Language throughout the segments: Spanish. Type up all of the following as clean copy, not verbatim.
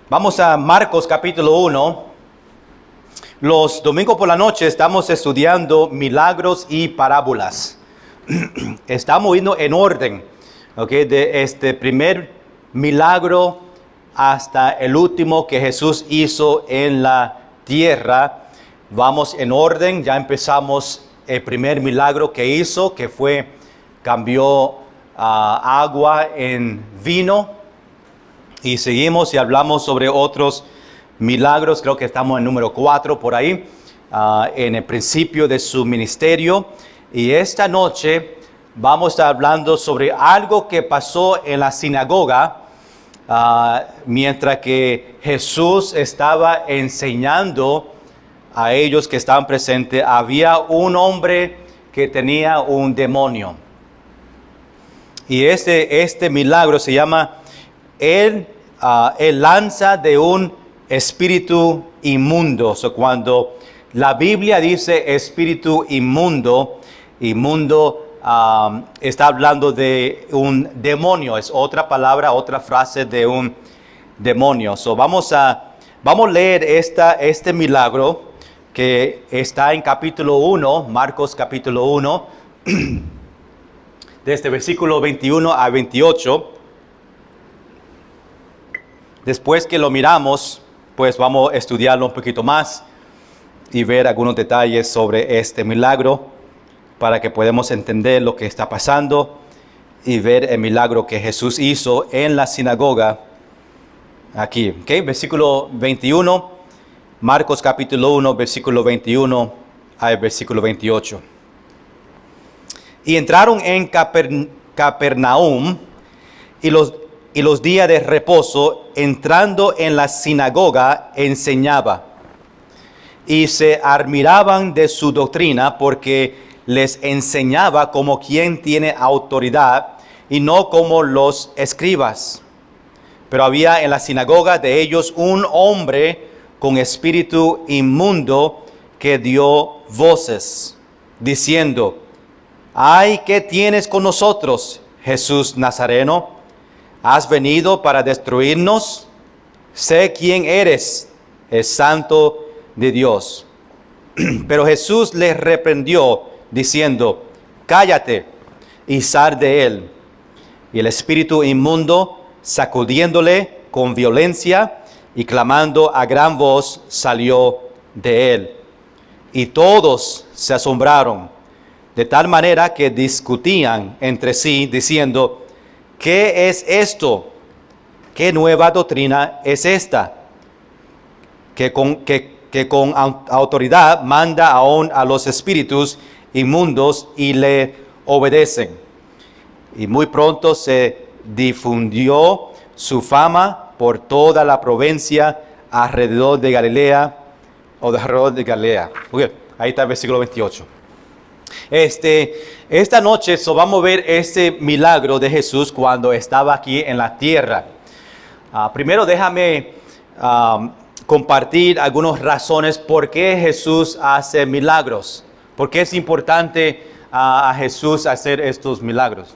Vamos a Marcos capítulo 1. Los domingos por la noche estamos estudiando milagros y parábolas. Estamos yendo en orden, de este primer milagro hasta el último que Jesús hizo en la tierra. Vamos en orden, ya empezamos el primer milagro que hizo, que fue cambió agua en vino. Y seguimos y hablamos sobre otros milagros. Creo que estamos en número 4 por ahí, en el principio de su ministerio. Y esta noche vamos a estar hablando sobre algo que pasó en la sinagoga mientras que Jesús estaba enseñando a ellos que estaban presentes. Había un hombre que tenía un demonio. Y este milagro se llama el lanza de un espíritu inmundo. Cuando la Biblia dice espíritu inmundo, está hablando de un demonio. Es otra palabra, otra frase de un demonio. Vamos a leer este milagro que está en capítulo 1, Marcos capítulo 1, desde versículo 21 a 28. Después que lo miramos, pues vamos a estudiarlo un poquito más y ver algunos detalles sobre este milagro para que podamos entender lo que está pasando y ver el milagro que Jesús hizo en la sinagoga aquí. Versículo 21, Marcos capítulo 1, versículo 21 al versículo 28. Y entraron en Capernaum y los días de reposo, entrando en la sinagoga, enseñaba. Y se admiraban de su doctrina, porque les enseñaba como quien tiene autoridad, y no como los escribas. Pero había en la sinagoga de ellos un hombre con espíritu inmundo, que dio voces, diciendo: ¡Ay, qué tienes con nosotros, Jesús Nazareno! ¿Has venido para destruirnos? Sé quién eres, el Santo de Dios. Pero Jesús les reprendió, diciendo: cállate y sal de él. Y el espíritu inmundo, sacudiéndole con violencia y clamando a gran voz, salió de él. Y todos se asombraron, de tal manera que discutían entre sí, diciendo: ¿qué es esto? ¿Qué nueva doctrina es esta? Que con autoridad manda aún a los espíritus inmundos y le obedecen. Y muy pronto se difundió su fama por toda la provincia alrededor de Galilea, Okay, ahí está el versículo 28. Esta noche vamos a ver este milagro de Jesús cuando estaba aquí en la tierra. Primero déjame compartir algunas razones por qué Jesús hace milagros. ¿Por qué es importante a Jesús hacer estos milagros?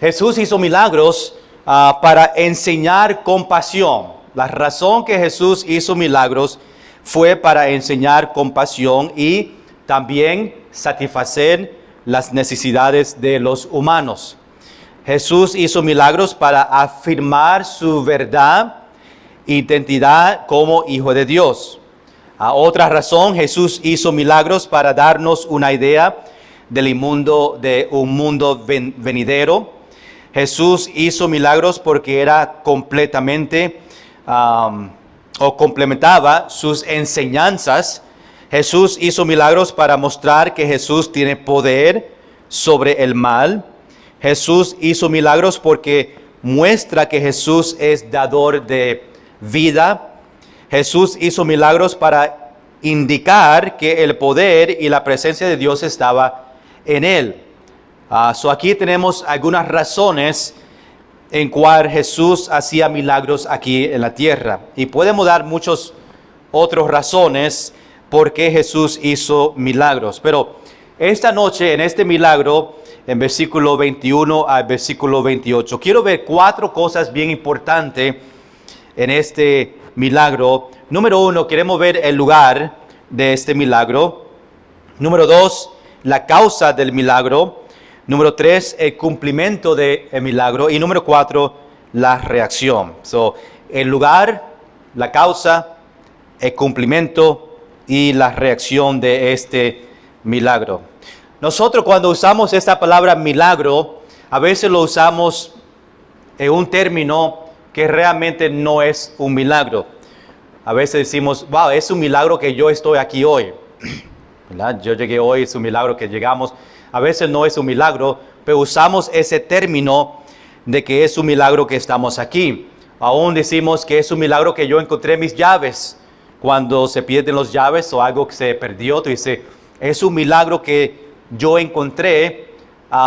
Jesús hizo milagros para enseñar compasión. La razón que Jesús hizo milagros fue para enseñar compasión y también satisfacer las necesidades de los humanos. Jesús hizo milagros para afirmar su verdad, identidad como Hijo de Dios. Otra razón, Jesús hizo milagros para darnos una idea de un mundo venidero. Jesús hizo milagros porque era completamente o complementaba sus enseñanzas. Jesús hizo milagros para mostrar que Jesús tiene poder sobre el mal. Jesús hizo milagros porque muestra que Jesús es dador de vida. Jesús hizo milagros para indicar que el poder y la presencia de Dios estaba en él. Aquí tenemos algunas razones en cual Jesús hacía milagros aquí en la tierra. Y podemos dar muchas otras razones por qué Jesús hizo milagros. Pero esta noche, en este milagro, en versículo 21 al versículo 28, quiero ver 4 cosas bien importantes en este milagro. Número 1, queremos ver el lugar de este milagro. Número 2, la causa del milagro. Número 3, el cumplimiento del milagro. Y número 4, la reacción. El lugar, la causa, el cumplimiento y la reacción de este milagro. Nosotros cuando usamos esta palabra milagro, a veces lo usamos en un término que realmente no es un milagro. A veces decimos, wow, es un milagro que yo estoy aquí hoy. ¿Verdad? Yo llegué hoy, es un milagro que llegamos. A veces no es un milagro, pero usamos ese término de que es un milagro que estamos aquí. Aún decimos que es un milagro que yo encontré mis llaves. Cuando se pierden las llaves o algo que se perdió, tú dices, es un milagro que yo encontré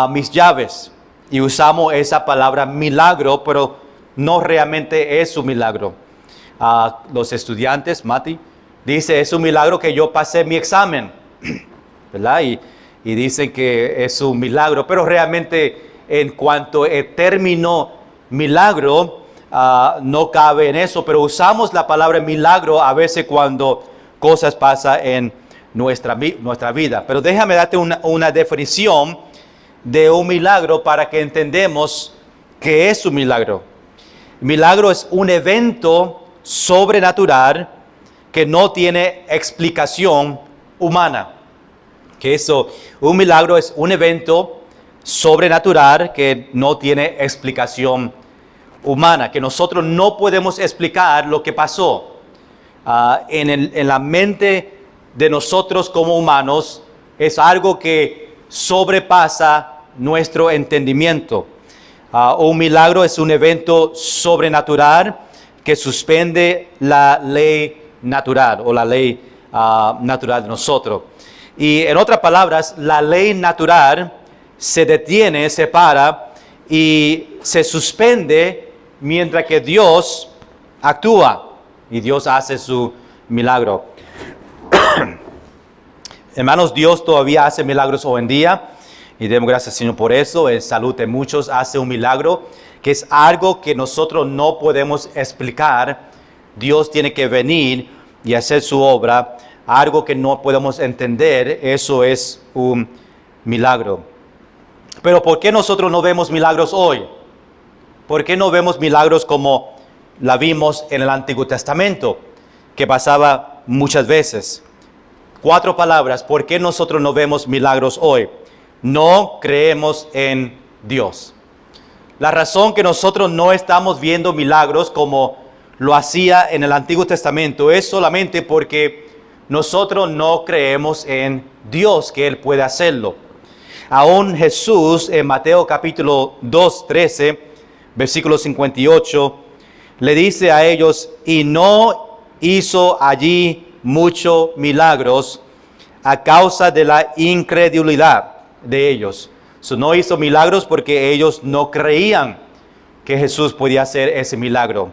mis llaves. Y usamos esa palabra milagro, pero no realmente es un milagro. Los estudiantes, Mati, dice, es un milagro que yo pasé mi examen, ¿verdad? Y dicen que es un milagro, pero realmente en cuanto al término milagro, no cabe en eso, pero usamos la palabra milagro a veces cuando cosas pasan en nuestra vida. Pero déjame darte una definición de un milagro para que entendamos qué es un milagro. Milagro es un evento sobrenatural que no tiene explicación humana. Un milagro es un evento sobrenatural que no tiene explicación humana, que nosotros no podemos explicar lo que pasó. En la mente de nosotros como humanos es algo que sobrepasa nuestro entendimiento. Un milagro es un evento sobrenatural que suspende la ley natural o la ley natural de nosotros. Y en otras palabras, la ley natural se detiene, se para y se suspende mientras que Dios actúa y Dios hace su milagro. Hermanos, Dios todavía hace milagros hoy en día y demos gracias, Señor, por eso. En salud de muchos hace un milagro que es algo que nosotros no podemos explicar. Dios tiene que venir y hacer su obra, algo que no podemos entender. Eso es un milagro. Pero ¿por qué nosotros no vemos milagros hoy? ¿Por qué no vemos milagros como la vimos en el Antiguo Testamento, que pasaba muchas veces? 4 palabras, ¿por qué nosotros no vemos milagros hoy? No creemos en Dios. La razón que nosotros no estamos viendo milagros como lo hacía en el Antiguo Testamento es solamente porque nosotros no creemos en Dios, que Él puede hacerlo. Aún Jesús en Mateo capítulo 2, 13, versículo 58, le dice a ellos, y no hizo allí muchos milagros a causa de la incredulidad de ellos. No hizo milagros porque ellos no creían que Jesús podía hacer ese milagro.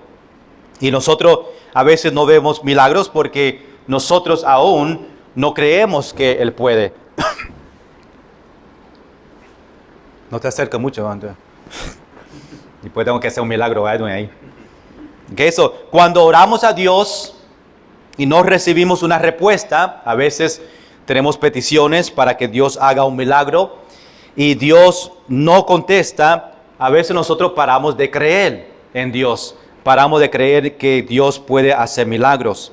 Y nosotros a veces no vemos milagros porque nosotros aún no creemos que Él puede. No te acerques mucho, Andrea. Y pues tengo que hacer un milagro ahí. Que eso, cuando oramos a Dios y no recibimos una respuesta, a veces tenemos peticiones para que Dios haga un milagro y Dios no contesta. A veces nosotros paramos de creer en Dios, paramos de creer que Dios puede hacer milagros.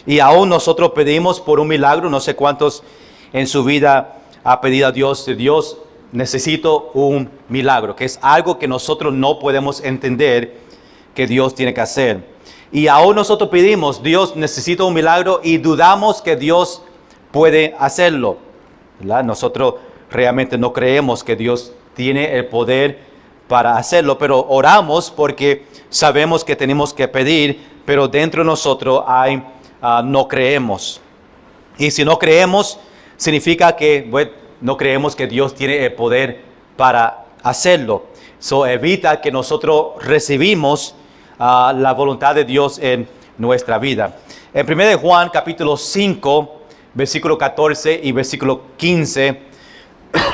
Y aún nosotros pedimos por un milagro. No sé cuántos en su vida ha pedido a Dios, Dios, necesito un milagro, que es algo que nosotros no podemos entender que Dios tiene que hacer. Y aún nosotros pedimos, Dios, necesito un milagro, y dudamos que Dios puede hacerlo, ¿verdad? Nosotros realmente no creemos que Dios tiene el poder para hacerlo, pero oramos porque sabemos que tenemos que pedir, pero dentro de nosotros no creemos. Y si no creemos, significa que no creemos que Dios tiene el poder para hacerlo. Eso evita que nosotros recibimos la voluntad de Dios en nuestra vida. En 1 Juan capítulo 5, versículo 14 y versículo 15,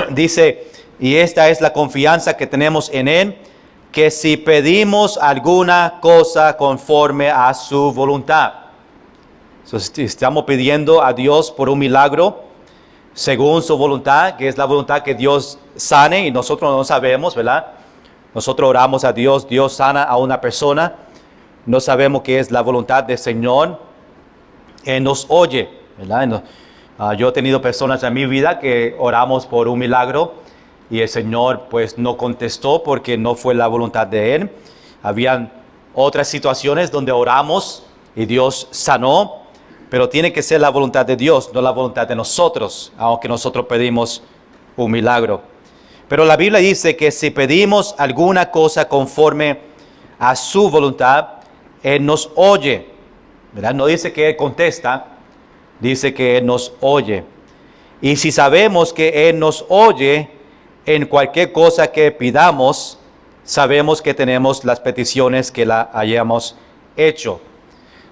dice, y esta es la confianza que tenemos en Él, que si pedimos alguna cosa conforme a su voluntad. Entonces, estamos pidiendo a Dios por un milagro según su voluntad, que es la voluntad que Dios sane, y nosotros no sabemos, ¿verdad? Nosotros oramos a Dios, Dios sana a una persona, no sabemos qué es la voluntad del Señor, Él nos oye, ¿verdad? Yo he tenido personas en mi vida que oramos por un milagro y el Señor pues no contestó porque no fue la voluntad de Él. Habían otras situaciones donde oramos y Dios sanó, pero tiene que ser la voluntad de Dios, no la voluntad de nosotros, aunque nosotros pedimos un milagro. Pero la Biblia dice que si pedimos alguna cosa conforme a su voluntad, Él nos oye, ¿verdad? No dice que Él contesta, dice que Él nos oye. Y si sabemos que Él nos oye en cualquier cosa que pidamos, sabemos que tenemos las peticiones que la hayamos hecho.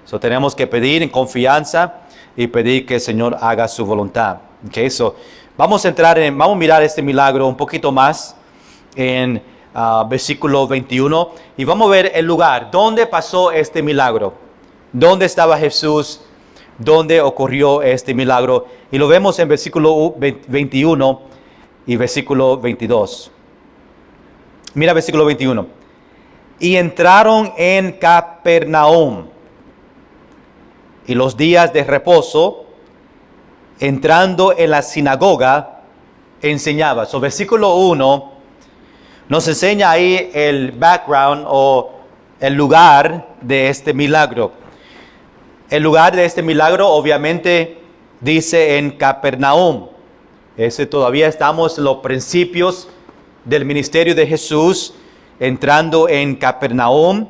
So, tenemos que pedir en confianza y pedir que el Señor haga su voluntad. Okay, so, vamos a mirar este milagro un poquito más en versículo 21 y vamos a ver el lugar. ¿Dónde pasó este milagro? ¿Dónde estaba Jesús? ¿Dónde ocurrió este milagro? Y lo vemos en versículo 21 y versículo 22. Mira versículo 21. Y entraron en Capernaum. Y los días de reposo, entrando en la sinagoga, enseñaba. So, versículo 1 nos enseña ahí el background o el lugar de este milagro. El lugar de este milagro obviamente dice en Capernaum. Todavía estamos en los principios del ministerio de Jesús, entrando en Capernaum.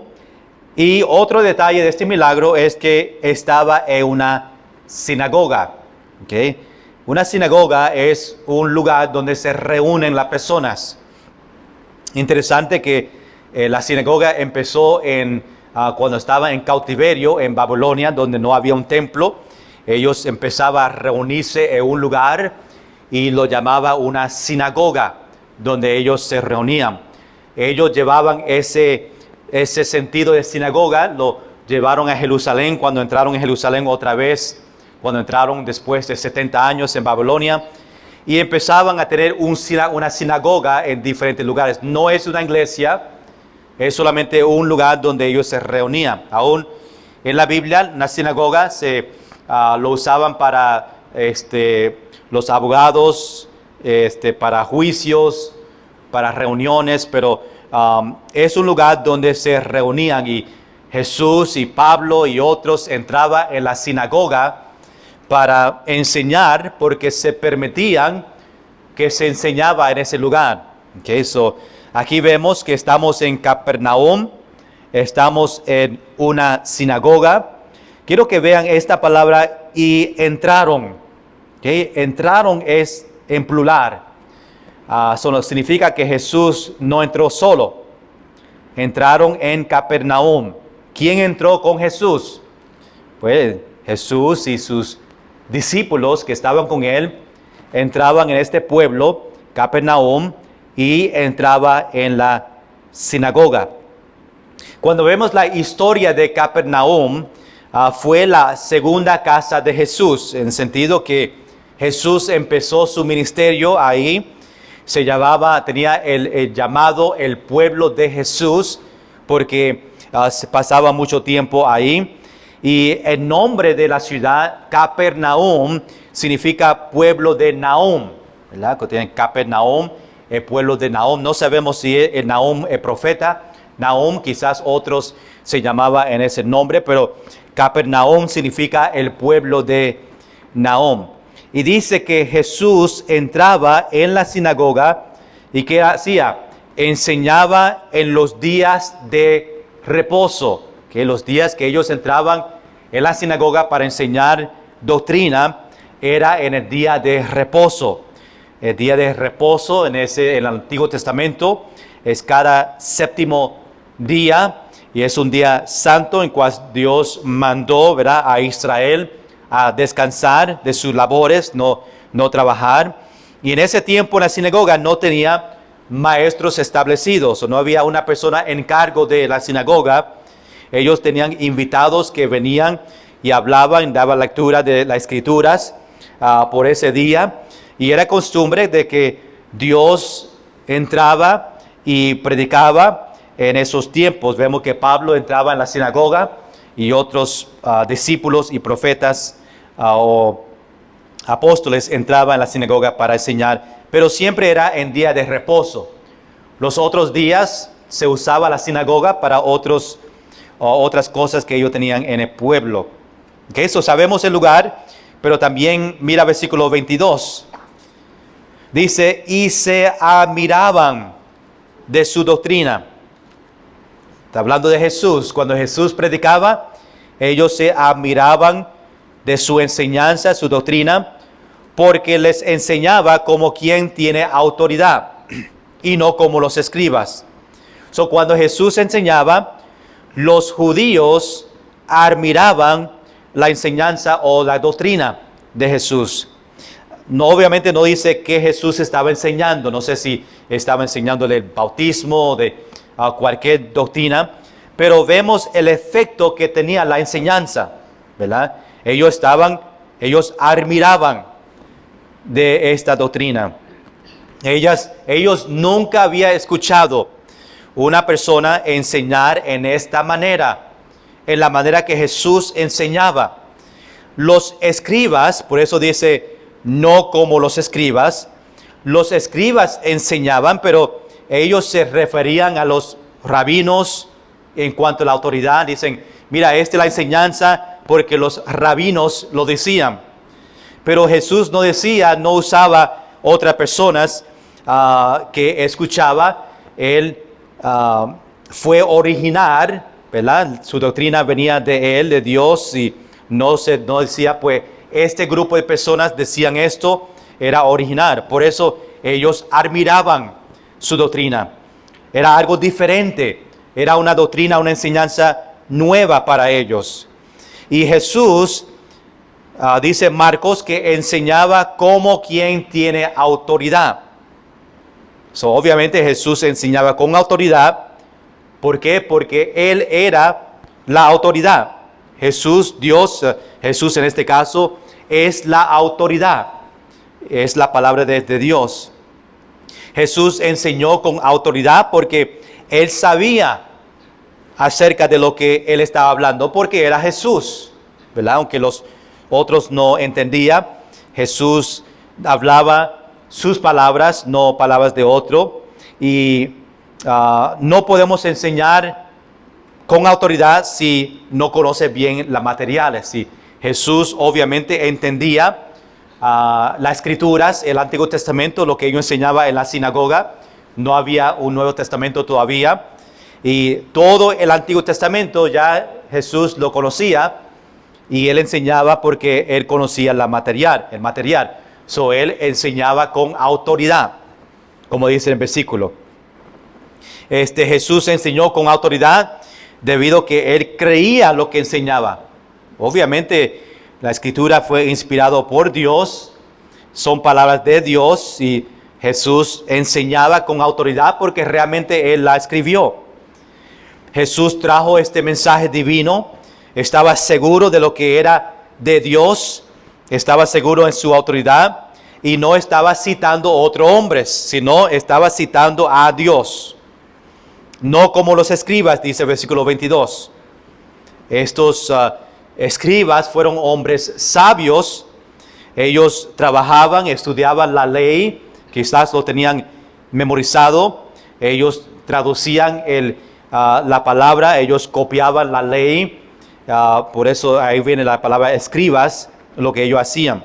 Y otro detalle de este milagro es que estaba en una sinagoga. ¿Okay? Una sinagoga es un lugar donde se reúnen las personas. Interesante que la sinagoga empezó cuando estaba en cautiverio en Babilonia, donde no había un templo. Ellos empezaban a reunirse en un lugar y lo llamaba una sinagoga, donde ellos se reunían. Ellos llevaban ese sentido de sinagoga, lo llevaron a Jerusalén cuando entraron en Jerusalén otra vez, cuando entraron después de 70 años en Babilonia, y empezaban a tener una sinagoga en diferentes lugares. No es una iglesia, es solamente un lugar donde ellos se reunían. Aún en la Biblia, una sinagoga lo usaban para los abogados, para juicios, para reuniones, pero es un lugar donde se reunían, y Jesús y Pablo y otros entraban en la sinagoga para enseñar, porque se permitían que se enseñaba en ese lugar. Okay, so, aquí vemos que estamos en Capernaum, estamos en una sinagoga. Quiero que vean esta palabra, y entraron. Okay, entraron es en plural. Eso significa que Jesús no entró solo. Entraron en Capernaum. ¿Quién entró con Jesús? Pues Jesús y sus discípulos que estaban con él entraban en este pueblo, Capernaum, y entraba en la sinagoga. Cuando vemos la historia de Capernaum, fue la segunda casa de Jesús, en el sentido que Jesús empezó su ministerio ahí. Tenía el llamado el pueblo de Jesús, porque se pasaba mucho tiempo ahí. Y el nombre de la ciudad, Capernaum, significa pueblo de Nahum, ¿verdad? Que tienen Capernaum, el pueblo de Nahum. No sabemos si el Nahum es profeta. Nahum, quizás otros se llamaba en ese nombre, pero Capernaum significa el pueblo de Nahum. Y dice que Jesús entraba en la sinagoga, y ¿qué hacía? Enseñaba en los días de reposo, que los días que ellos entraban en la sinagoga para enseñar doctrina era en el día de reposo. El día de reposo en el Antiguo Testamento es cada séptimo día, y es un día santo en cual Dios mandó, ¿verdad?, a Israel a descansar de sus labores, no trabajar. Y en ese tiempo la sinagoga no tenía maestros establecidos, o no había una persona en cargo de la sinagoga. Ellos tenían invitados que venían y hablaban, daban lectura de las escrituras por ese día. Y era costumbre de que Dios entraba y predicaba en esos tiempos. Vemos que Pablo entraba en la sinagoga y otros discípulos y profetas o apóstoles entraban en la sinagoga para enseñar, pero siempre era en día de reposo. Los otros días se usaba la sinagoga para otras cosas que ellos tenían en el pueblo. Okay, eso sabemos el lugar, pero también mira versículo 22. Dice, y se admiraban de su doctrina. Está hablando de Jesús. Cuando Jesús predicaba, ellos se admiraban de su enseñanza, su doctrina, porque les enseñaba como quien tiene autoridad y no como los escribas. Cuando Jesús enseñaba, los judíos admiraban la enseñanza o la doctrina de Jesús. No, obviamente no dice que Jesús estaba enseñando. No sé si estaba enseñándole el bautismo de cualquier doctrina, pero vemos el efecto que tenía la enseñanza, ¿verdad? Ellos admiraban de esta doctrina. Ellos nunca habían escuchado una persona enseñar en esta manera, en la manera que Jesús enseñaba. Los escribas, por eso dice, no como los escribas enseñaban, pero ellos se referían a los rabinos en cuanto a la autoridad. Dicen, mira, esta es la enseñanza porque los rabinos lo decían. Pero Jesús no decía, no usaba otras personas que escuchaba. Él fue original, ¿verdad? Su doctrina venía de él, de Dios, y no decía, pues, este grupo de personas decían esto, era original. Por eso ellos admiraban su doctrina. Era algo diferente. Era una doctrina, una enseñanza nueva para ellos. Y Jesús, dice Marcos, que enseñaba como quien tiene autoridad. Obviamente Jesús enseñaba con autoridad. ¿Por qué? Porque Él era la autoridad. Jesús, Dios, Jesús en este caso, es la autoridad. Es la palabra de Dios. Jesús enseñó con autoridad porque Él sabía acerca de lo que Él estaba hablando, porque era Jesús, ¿verdad? Aunque los otros no entendían, Jesús hablaba sus palabras, no palabras de otro. Y no podemos enseñar con autoridad si no conoce bien las materiales. Si Jesús obviamente entendía las escrituras, el Antiguo Testamento, lo que ellos enseñaba en la sinagoga. No había un Nuevo Testamento todavía. Y todo el Antiguo Testamento ya Jesús lo conocía. Y Él enseñaba porque Él conocía el material. Él enseñaba con autoridad, como dice el versículo. Jesús enseñó con autoridad debido a que Él creía lo que enseñaba. Obviamente la escritura fue inspirada por Dios, son palabras de Dios, y Jesús enseñaba con autoridad porque realmente Él la escribió. Jesús trajo este mensaje divino, estaba seguro de lo que era de Dios, estaba seguro en su autoridad y no estaba citando a otros hombres, sino estaba citando a Dios. No como los escribas, dice el versículo 22. Estos escribas fueron hombres sabios. Ellos trabajaban, estudiaban la ley, quizás lo tenían memorizado. Ellos traducían la palabra, ellos copiaban la ley. Por eso ahí viene la palabra escribas, lo que ellos hacían.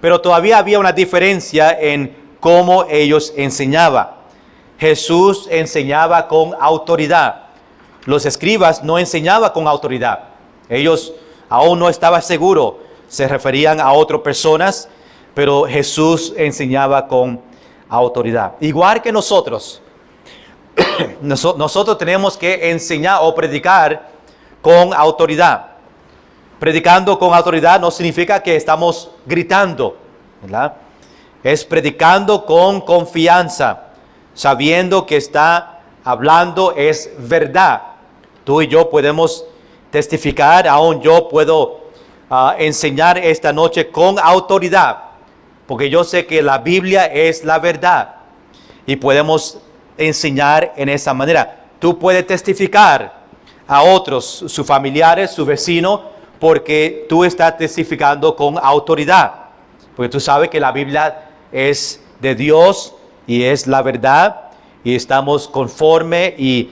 Pero todavía había una diferencia en cómo ellos enseñaban. Jesús enseñaba con autoridad. Los escribas no enseñaban con autoridad. Ellos aún no estaban seguros, se referían a otras personas, pero Jesús enseñaba con autoridad. Igual que nosotros, nosotros tenemos que enseñar o predicar con autoridad. Predicando con autoridad no significa que estamos gritando, ¿verdad? Es predicando con confianza, sabiendo que está hablando es verdad. Tú y yo podemos testificar, aún yo puedo enseñar esta noche con autoridad, porque yo sé que la Biblia es la verdad y podemos enseñar en esa manera. Tú puedes testificar a otros, sus familiares, su vecino, porque tú estás testificando con autoridad, porque tú sabes que la Biblia es de Dios y es la verdad, y estamos conforme y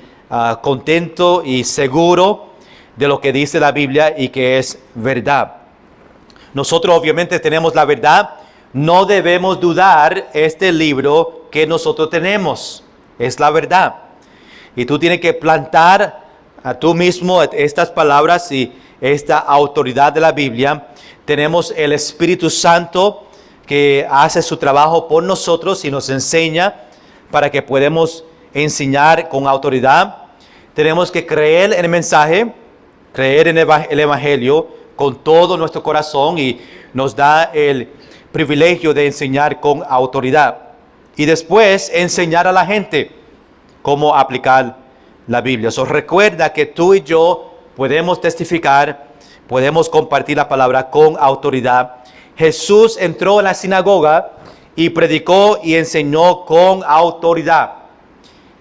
contento y seguro de lo que dice la Biblia y que es verdad. Nosotros obviamente tenemos la verdad, no debemos dudar este libro que nosotros tenemos, es la verdad. Y tú tienes que plantar a tú mismo estas palabras y esta autoridad de la Biblia. Tenemos el Espíritu Santo que hace su trabajo por nosotros y nos enseña para que podamos enseñar con autoridad. Tenemos que creer en el mensaje, creer en el Evangelio con todo nuestro corazón, y nos da el privilegio de enseñar con autoridad. Y después enseñar a la gente cómo aplicar la Biblia. Recuerda que tú y yo podemos testificar, podemos compartir la palabra con autoridad. Jesús entró en la sinagoga y predicó y enseñó con autoridad.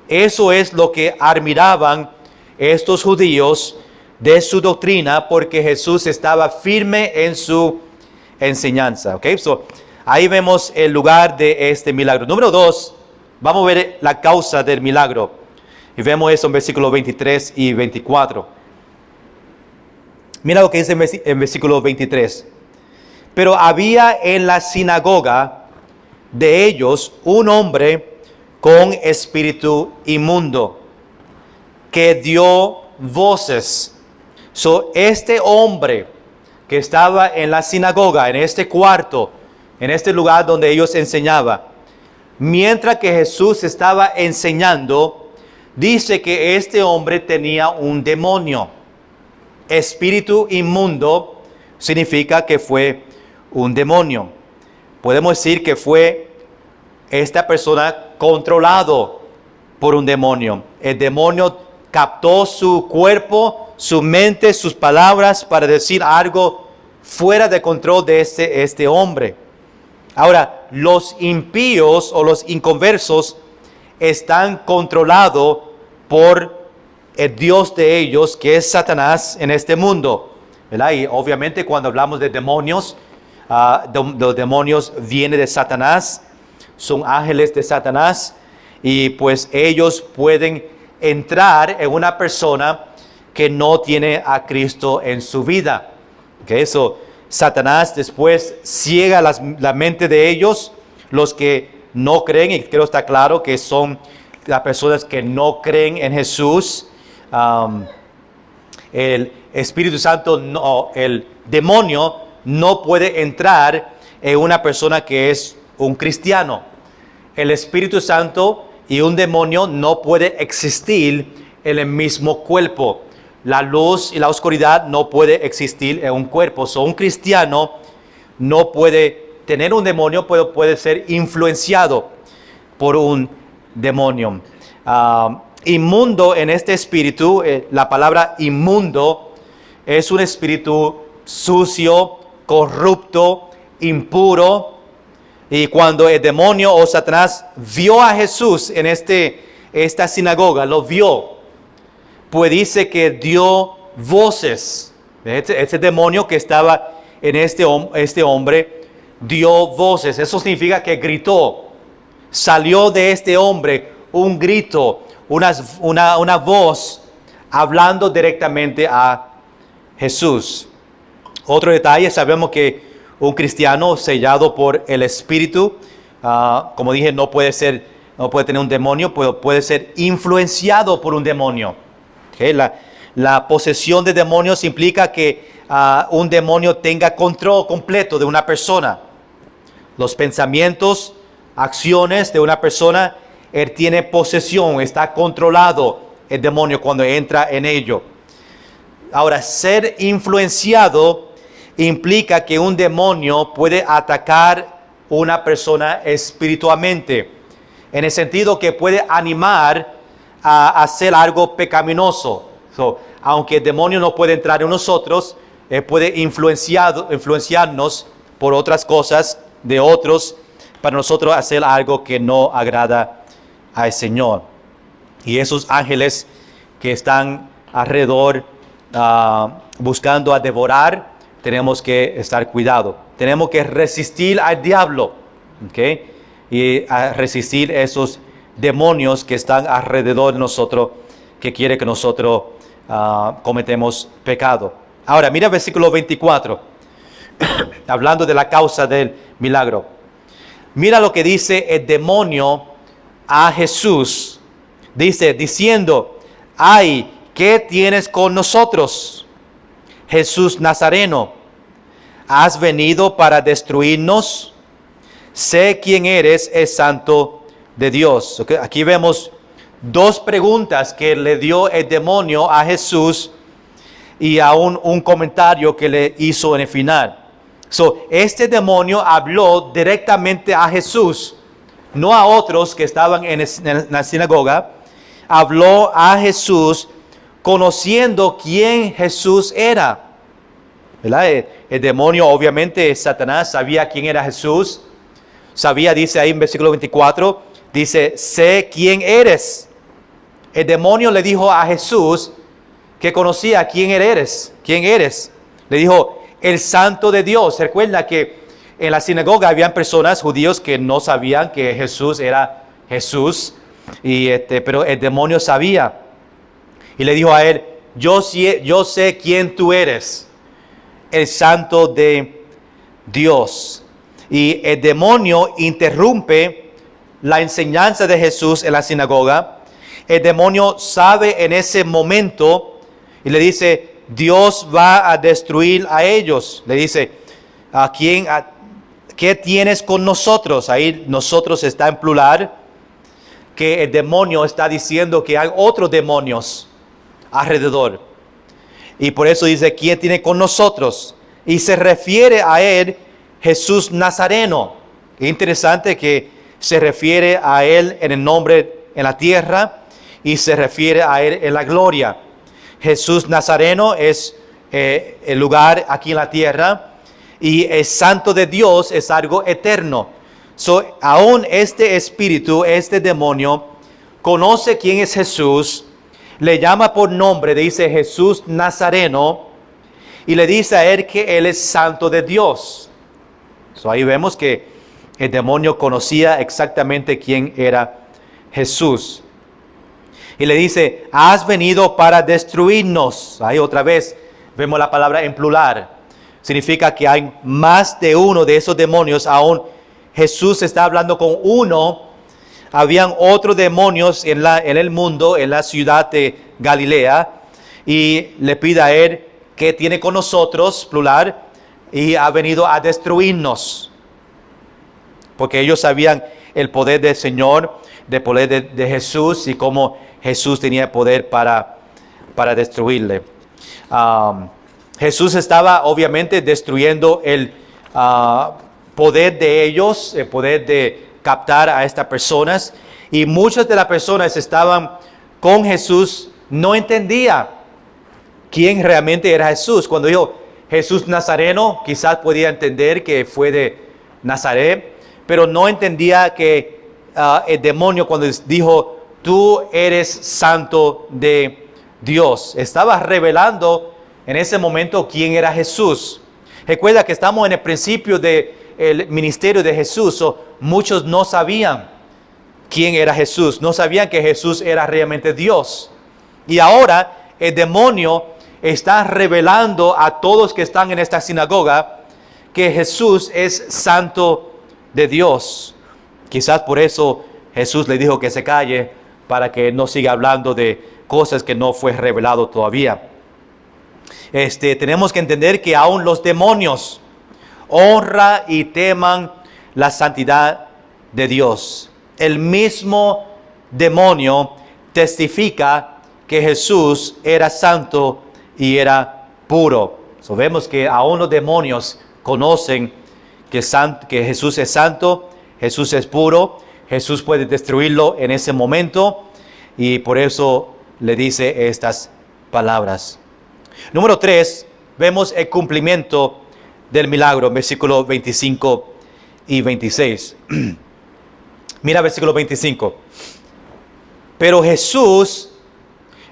Eso es lo que admiraban estos judíos de su doctrina, porque Jesús estaba firme en su enseñanza. Ahí vemos el lugar de este milagro. Número 2, vamos a ver la causa del milagro. Y vemos eso en versículos 23 y 24. Mira lo que dice en versículo 23. Pero había en la sinagoga de ellos un hombre con espíritu inmundo, que dio voces. Este hombre que estaba en la sinagoga, en este cuarto, en este lugar donde ellos enseñaban, mientras que Jesús estaba enseñando, dice que este hombre tenía un demonio. Espíritu inmundo significa que fue un demonio. Podemos decir que fue esta persona controlado por un demonio. El demonio captó su cuerpo, su mente, sus palabras para decir algo fuera de control de este hombre. Ahora, los impíos o los inconversos están controlados por el Dios de ellos, que es Satanás en este mundo, ¿verdad? Y obviamente cuando hablamos de demonios, los demonios vienen de Satanás, son ángeles de Satanás, y pues ellos pueden entrar en una persona que no tiene a Cristo en su vida. Satanás después ciega la mente de ellos, los que no creen, y creo está claro que son las personas que no creen en Jesús. El Espíritu Santo, el demonio no puede entrar en una persona que es un cristiano. El Espíritu Santo y un demonio no puede existir en el mismo cuerpo. La luz y la oscuridad no puede existir en un cuerpo. Un cristiano no puede tener un demonio, pero puede ser influenciado por un demonio. Inmundo en este espíritu, la palabra inmundo es un espíritu sucio, corrupto, impuro. Y cuando el demonio o Satanás vio a Jesús en esta sinagoga, lo vio, pues dice que dio voces. Este demonio que estaba en este hombre dio voces. Eso significa que gritó. Salió de este hombre un grito, una voz hablando directamente a Jesús. Otro detalle, sabemos que un cristiano sellado por el Espíritu, como dije, no puede tener un demonio, pero puede ser influenciado por un demonio. La posesión de demonios implica que un demonio tenga control completo de una persona. Los pensamientos, acciones de una persona, él tiene posesión, está controlado el demonio cuando entra en ello. Ahora, ser influenciado implica que un demonio puede atacar una persona espiritualmente. en el sentido que puede animar a hacer algo pecaminoso. Aunque el demonio no puede entrar en nosotros, puede influenciarnos por otras cosas de otros para nosotros hacer algo que no agrada al Señor. Y esos ángeles que están alrededor buscando a devorar, tenemos que estar cuidado. Tenemos que resistir al diablo, ¿okay? Y a resistir esos demonios que están alrededor de nosotros, que quiere que nosotros cometemos pecado. Ahora, mira el versículo 24, hablando de la causa del milagro. Mira lo que dice el demonio a Jesús. Dice, diciendo, ay, ¿qué tienes con nosotros, Jesús Nazareno? ¿Has venido para destruirnos? Sé quién eres, el Santo de Dios. Okay, aquí vemos dos preguntas que le dio el demonio a Jesús y aún un comentario que le hizo en el final. Este demonio habló directamente a Jesús, no a otros que estaban en la sinagoga. Habló a Jesús conociendo quién Jesús era. ¿Verdad? El demonio, obviamente, Satanás sabía quién era Jesús. Sabía, dice ahí en versículo 24, dice, sé quién eres. El demonio le dijo a Jesús que conocía quién eres. ¿Quién eres? Le dijo, el Santo de Dios. Recuerda que en la sinagoga habían personas, judíos, que no sabían que Jesús era Jesús. Pero el demonio sabía. Y le dijo a él, yo sé quién tú eres, el Santo de Dios. Y el demonio interrumpe la enseñanza de Jesús en la sinagoga. El demonio sabe en ese momento y le dice, Dios va a destruir a ellos. Le dice, ¿qué tienes con nosotros? Ahí nosotros está en plural, que el demonio está diciendo que hay otros demonios alrededor. Y por eso dice, ¿quién tiene con nosotros? Y se refiere a él, Jesús Nazareno. Es interesante que se refiere a él en el nombre en la tierra y se refiere a él en la gloria. Jesús Nazareno es el lugar aquí en la tierra y el Santo de Dios es algo eterno. Aún este espíritu, este demonio, conoce quién es Jesús, le llama por nombre, dice Jesús Nazareno, y le dice a él que él es Santo de Dios. Ahí vemos que el demonio conocía exactamente quién era Jesús. Y le dice, has venido para destruirnos. Ahí otra vez vemos la palabra en plural. Significa que hay más de uno de esos demonios. Aún Jesús está hablando con uno. Habían otros demonios en el mundo, en la ciudad de Galilea. Y le pide a él que tiene con nosotros, plural, y ha venido a destruirnos. Porque ellos sabían el poder del Señor, el poder de Jesús y cómo Jesús tenía poder para destruirle. Jesús estaba obviamente destruyendo el poder de ellos, el poder de captar a estas personas. Y muchas de las personas estaban con Jesús, no entendía quién realmente era Jesús. Cuando dijo Jesús Nazareno, quizás podía entender que fue de Nazaret, pero no entendía que el demonio cuando dijo, tú eres Santo de Dios, estaba revelando en ese momento quién era Jesús. Recuerda que estamos en el principio del ministerio de Jesús. Muchos no sabían quién era Jesús, no sabían que Jesús era realmente Dios. Y ahora el demonio está revelando a todos que están en esta sinagoga que Jesús es Santo de Dios. Quizás por eso Jesús le dijo que se calle, para que no siga hablando de cosas que no fue revelado todavía. Tenemos que entender que aún los demonios honran y teman la santidad de Dios. El mismo demonio testifica que Jesús era santo y era puro. Vemos que aún los demonios conocen que Jesús es santo, Jesús es puro. Jesús puede destruirlo en ese momento y por eso le dice estas palabras. Número 3, vemos el cumplimiento del milagro, versículos 25 y 26. Mira versículo 25. Pero Jesús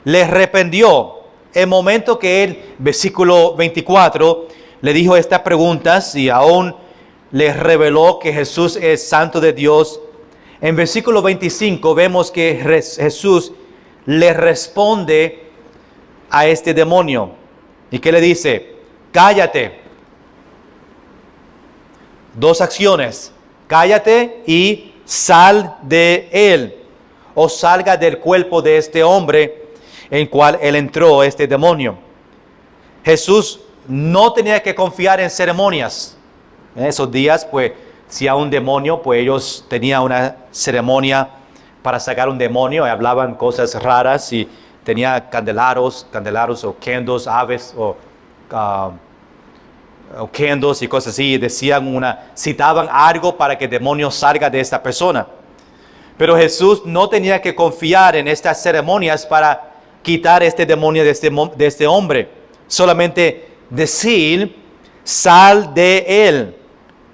le reprendió el momento que él, versículo 24, le dijo estas preguntas y aún le reveló que Jesús es santo de Dios. En versículo 25 vemos que Jesús le responde a este demonio. ¿Y qué le dice? Cállate. Dos acciones. Cállate y sal de él. O salga del cuerpo de este hombre en cual él entró, este demonio. Jesús no tenía que confiar en ceremonias. En esos días, pues, si a un demonio, pues ellos tenían una ceremonia para sacar un demonio y hablaban cosas raras y tenía candelabros o candles, aves o candles y cosas así. Citaban algo para que el demonio salga de esta persona. Pero Jesús no tenía que confiar en estas ceremonias para quitar este demonio de este hombre. Solamente decir, sal de él.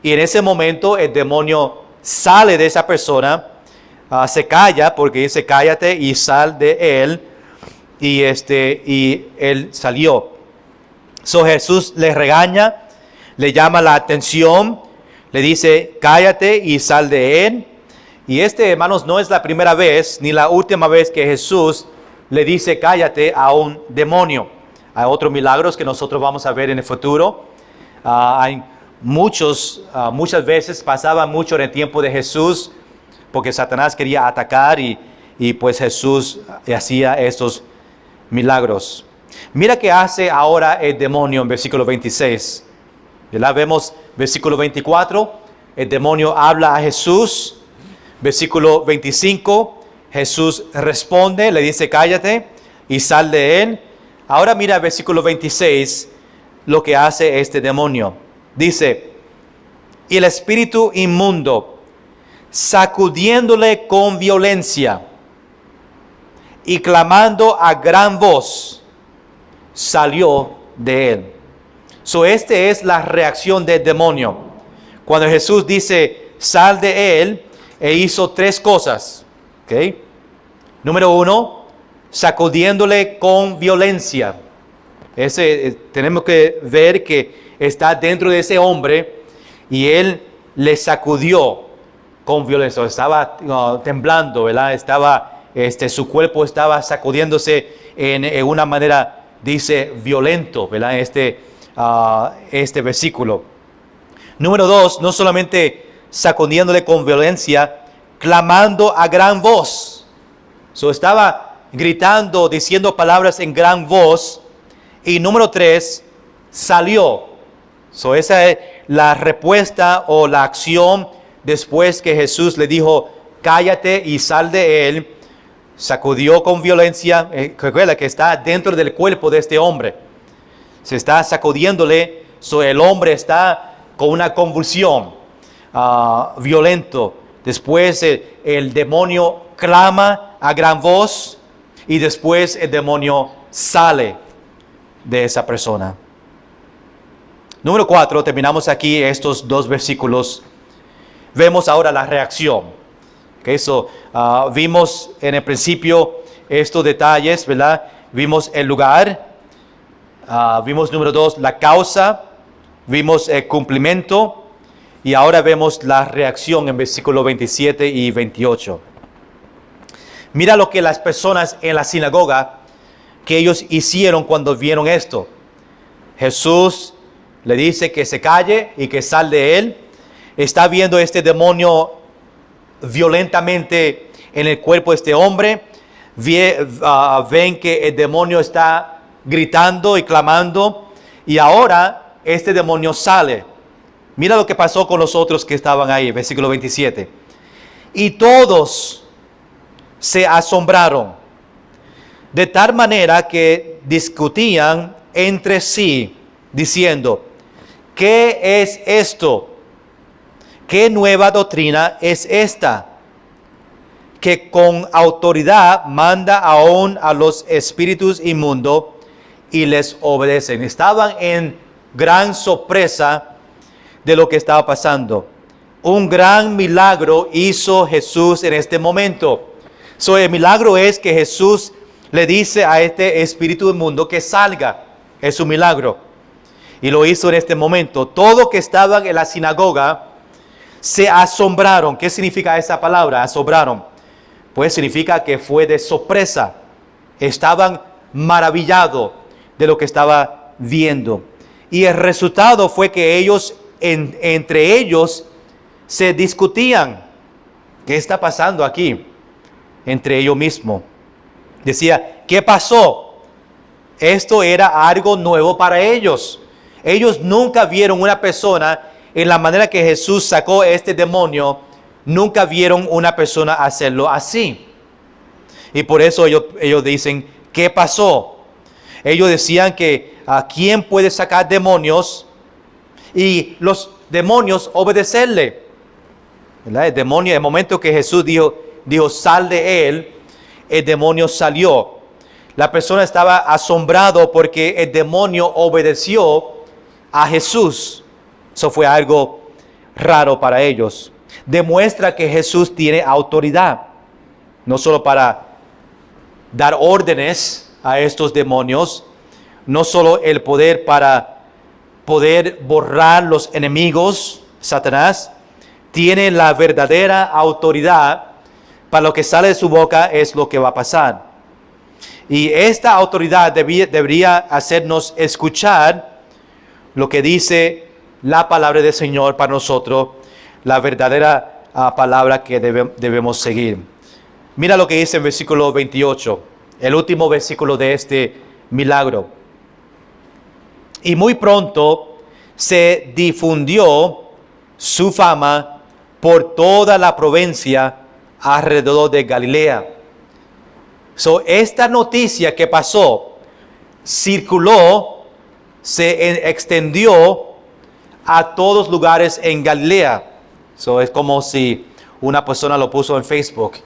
Y en ese momento el demonio sale de esa persona, se calla porque dice cállate y sal de él. Y él salió. So Jesús le regaña, le llama la atención, le dice cállate y sal de él. Y hermanos, no es la primera vez ni la última vez que Jesús le dice cállate a un demonio. Hay otros milagros que nosotros vamos a ver en el futuro. Hay muchas veces pasaba mucho en el tiempo de Jesús porque Satanás quería atacar y pues Jesús hacía estos milagros. Mira qué hace ahora el demonio en versículo 26. ¿Verdad? Vemos versículo 24, el demonio habla a Jesús. Versículo 25, Jesús responde, le dice cállate y sal de él. Ahora mira versículo 26, lo que hace este demonio. Dice, y el espíritu inmundo, sacudiéndole con violencia y clamando a gran voz, salió de él. Esta es la reacción del demonio. Cuando Jesús dice, sal de él, hizo tres cosas. ¿Okay? Número 1, sacudiéndole con violencia. Tenemos que ver que está dentro de ese hombre y él le sacudió con violencia. Estaba temblando, ¿verdad? Su cuerpo estaba sacudiéndose en una manera, dice, violento, ¿verdad? Este versículo. Número 2, no solamente sacudiéndole con violencia, clamando a gran voz. Estaba gritando, diciendo palabras en gran voz. Y número 3, salió. Esa es la respuesta o la acción después que Jesús le dijo, cállate y sal de él. Sacudió con violencia. Recuerda que está dentro del cuerpo de este hombre. Se está sacudiéndole. El hombre está con una convulsión. Violento. Después el demonio clama a gran voz y después el demonio sale de esa persona. Número 4, terminamos aquí estos dos versículos. Vemos ahora la reacción. Vimos en el principio estos detalles, ¿verdad? Vimos el lugar. Vimos número 2, la causa. Vimos el cumplimiento. Y ahora vemos la reacción en versículos 27 y 28. Mira lo que las personas en la sinagoga, que ellos hicieron cuando vieron esto. Jesús le dice que se calle y que sal de él. Está viendo este demonio violentamente en el cuerpo de este hombre. Ven que el demonio está gritando y clamando. Y ahora este demonio sale. Mira lo que pasó con los otros que estaban ahí, versículo 27. Y todos se asombraron, de tal manera que discutían entre sí, diciendo, ¿qué es esto? ¿Qué nueva doctrina es esta? que con autoridad manda aún a los espíritus inmundos y les obedecen. Estaban en gran sorpresa de lo que estaba pasando. Un gran milagro hizo Jesús en este momento. El milagro es que Jesús le dice a este espíritu inmundo que salga. Es un milagro. Y lo hizo en este momento. Todos que estaban en la sinagoga se asombraron. ¿Qué significa esa palabra? Asombraron. Pues significa que fue de sorpresa. Estaban maravillados de lo que estaba viendo. Y el resultado fue que ellos, entre ellos, se discutían. ¿Qué está pasando aquí? Entre ellos mismos. Decía, ¿qué pasó? Esto era algo nuevo para ellos. Ellos nunca vieron una persona en la manera que Jesús sacó este demonio. Nunca vieron una persona hacerlo así. Y por eso ellos dicen, ¿qué pasó? Ellos decían que ¿quién puede sacar demonios? Y los demonios obedecerle. ¿Verdad? El demonio, en el momento que Jesús dijo sal de él, el demonio salió. La persona estaba asombrado porque el demonio obedeció a Jesús. Eso fue algo raro para ellos. Demuestra que Jesús tiene autoridad, no solo para dar órdenes a estos demonios, no solo el poder para poder borrar los enemigos, Satanás, tiene la verdadera autoridad. Para lo que sale de su boca es lo que va a pasar. Y esta autoridad debería hacernos escuchar lo que dice la palabra del Señor para nosotros, la verdadera palabra que debemos seguir. Mira lo que dice en versículo 28, el último versículo de este milagro. Y muy pronto se difundió su fama por toda la provincia alrededor de Galilea. Esta noticia que pasó circuló, se extendió a todos lugares en Galilea. Es como si una persona lo puso en Facebook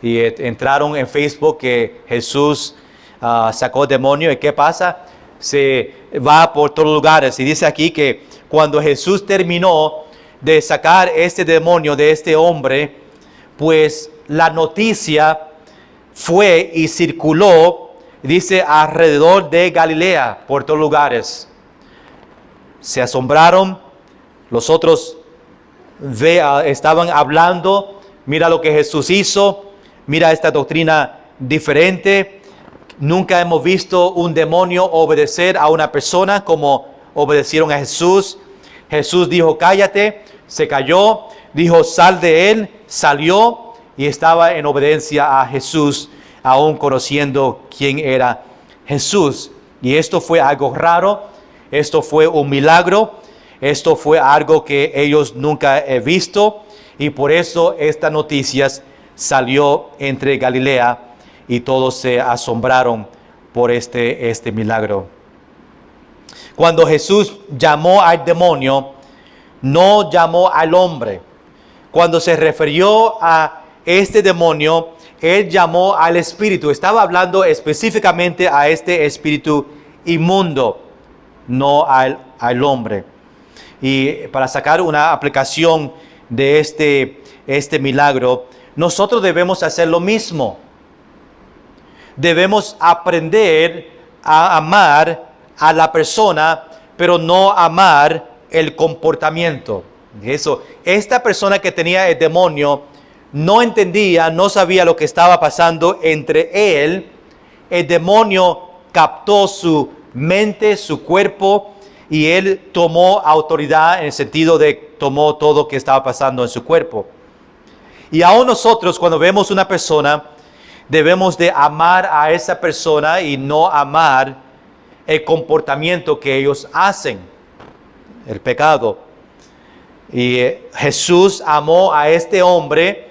y entraron en Facebook que Jesús sacó demonio. ¿Y qué pasa? Se va por todos lugares. Y dice aquí que cuando Jesús terminó de sacar este demonio de este hombre, pues la noticia fue y circuló, dice, alrededor de Galilea, por todos lugares. Se asombraron, los otros estaban hablando, mira lo que Jesús hizo, mira esta doctrina diferente. Nunca hemos visto un demonio obedecer a una persona como obedecieron a Jesús. Jesús dijo, cállate, se calló, dijo, sal de él, salió y estaba en obediencia a Jesús, aún conociendo quién era Jesús. Y esto fue algo raro, esto fue un milagro, esto fue algo que ellos nunca han visto, y por eso esta noticia salió entre Galilea y todos se asombraron por este milagro. Cuando Jesús llamó al demonio, no llamó al hombre. Cuando se refirió a este demonio, él llamó al espíritu. Estaba hablando específicamente a este espíritu inmundo, no al hombre. Y para sacar una aplicación de este milagro, nosotros debemos hacer lo mismo. Debemos aprender a amar a la persona, pero no amar el comportamiento. Esta persona que tenía el demonio no entendía, no sabía lo que estaba pasando entre él. El demonio captó su mente, su cuerpo, y él tomó autoridad en el sentido de tomó todo lo que estaba pasando en su cuerpo. Y aún nosotros, cuando vemos una persona, debemos de amar a esa persona y no amar el comportamiento que ellos hacen, el pecado. Y Jesús amó a este hombre,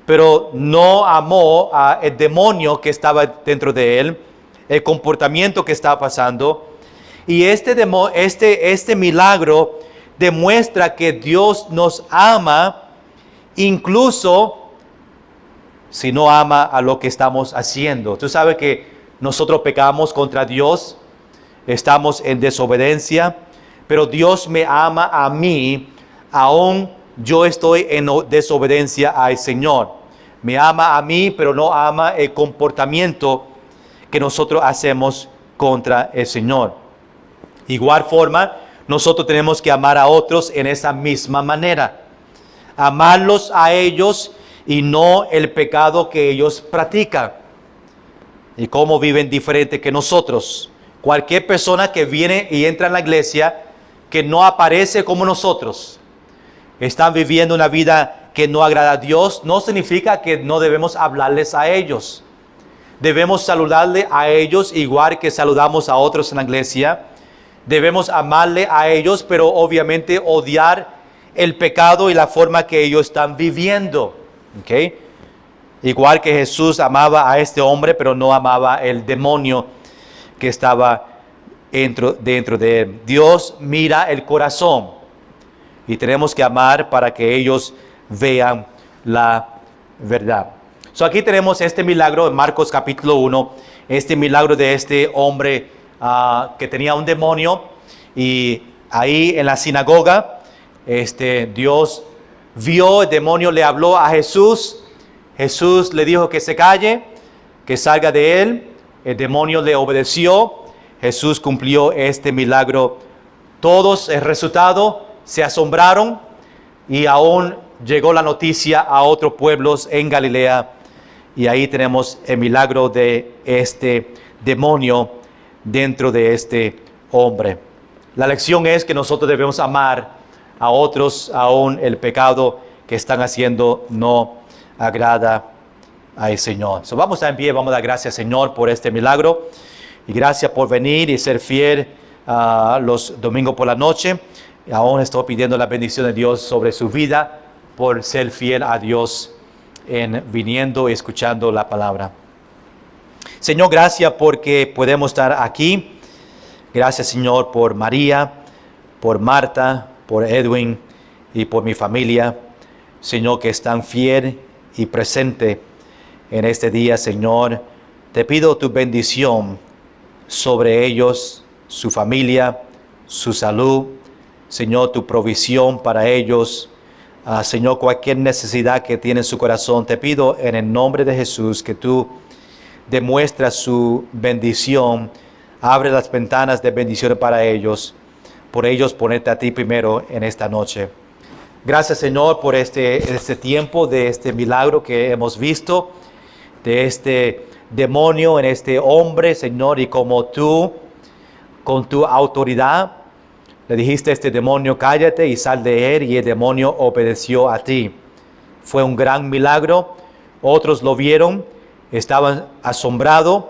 pero no amó al demonio que estaba dentro de él, el comportamiento que estaba pasando. Y este milagro demuestra que Dios nos ama incluso si no ama a lo que estamos haciendo. Tú sabes que nosotros pecamos contra Dios, estamos en desobediencia, pero Dios me ama a mí, aún yo estoy en desobediencia al Señor. Me ama a mí, pero no ama el comportamiento que nosotros hacemos contra el Señor. Igual forma, nosotros tenemos que amar a otros en esa misma manera. Amarlos a ellos y no el pecado que ellos practican. Y cómo viven diferente que nosotros. Cualquier persona que viene y entra en la iglesia que no aparece como nosotros, están viviendo una vida que no agrada a Dios, no significa que no debemos hablarles a ellos. Debemos saludarle a ellos igual que saludamos a otros en la iglesia. Debemos amarle a ellos, pero obviamente odiar el pecado y la forma que ellos están viviendo. ¿Okay? Igual que Jesús amaba a este hombre, pero no amaba el demonio que estaba dentro de él. Dios mira el corazón y tenemos que amar para que ellos vean la verdad. Aquí tenemos este milagro en Marcos capítulo 1, este milagro de este hombre que tenía un demonio, y ahí en la sinagoga Dios vio el demonio, le habló a Jesús. Jesús le dijo que se calle, que salga de él. El demonio le obedeció. Jesús cumplió este milagro. Todos, el resultado, se asombraron, y aún llegó la noticia a otros pueblos en Galilea. Y ahí tenemos el milagro de este demonio dentro de este hombre. La lección es que nosotros debemos amar a otros, aún el pecado que están haciendo no agrada al Señor. Vamos a en pie, vamos a dar gracias, Señor, por este milagro. Y gracias por venir y ser fiel los domingos por la noche. Y aún estoy pidiendo la bendición de Dios sobre su vida por ser fiel a Dios en viniendo y escuchando la palabra. Señor, gracias porque podemos estar aquí. Gracias, Señor, por María, por Marta, por Edwin y por mi familia. Señor, que están fiel y presente en este día, Señor. Te pido tu bendición sobre ellos, su familia, su salud. Señor, tu provisión para ellos. Señor, cualquier necesidad que tiene en su corazón, te pido en el nombre de Jesús que tú demuestras su bendición. Abre las ventanas de bendiciones para ellos. Por ellos ponerte a ti primero en esta noche. Gracias, Señor, por este tiempo de este milagro que hemos visto, de este demonio en este hombre, Señor, y como tú, con tu autoridad, le dijiste a este demonio, cállate y sal de él, y el demonio obedeció a ti. Fue un gran milagro. Otros lo vieron, estaban asombrados,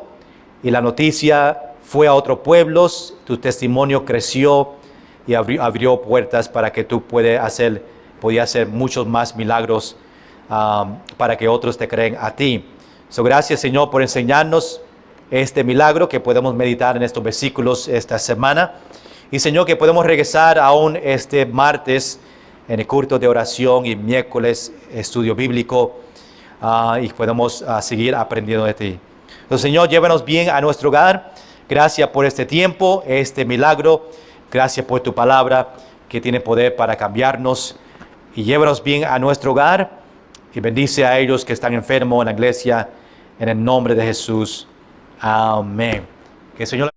y la noticia fue a otros pueblos. Tu testimonio creció y abrió puertas para que tú podías hacer muchos más milagros para que otros te creen a ti. Gracias, Señor, por enseñarnos este milagro que podemos meditar en estos versículos esta semana. Y, Señor, que podemos regresar aún este martes en el culto de oración y miércoles estudio bíblico y podemos seguir aprendiendo de ti. Entonces, Señor, llévanos bien a nuestro hogar. Gracias por este tiempo, este milagro. Gracias por tu palabra que tiene poder para cambiarnos. Y llévanos bien a nuestro hogar y bendice a ellos que están enfermos en la iglesia. En el nombre de Jesús. Amén. Que el Señor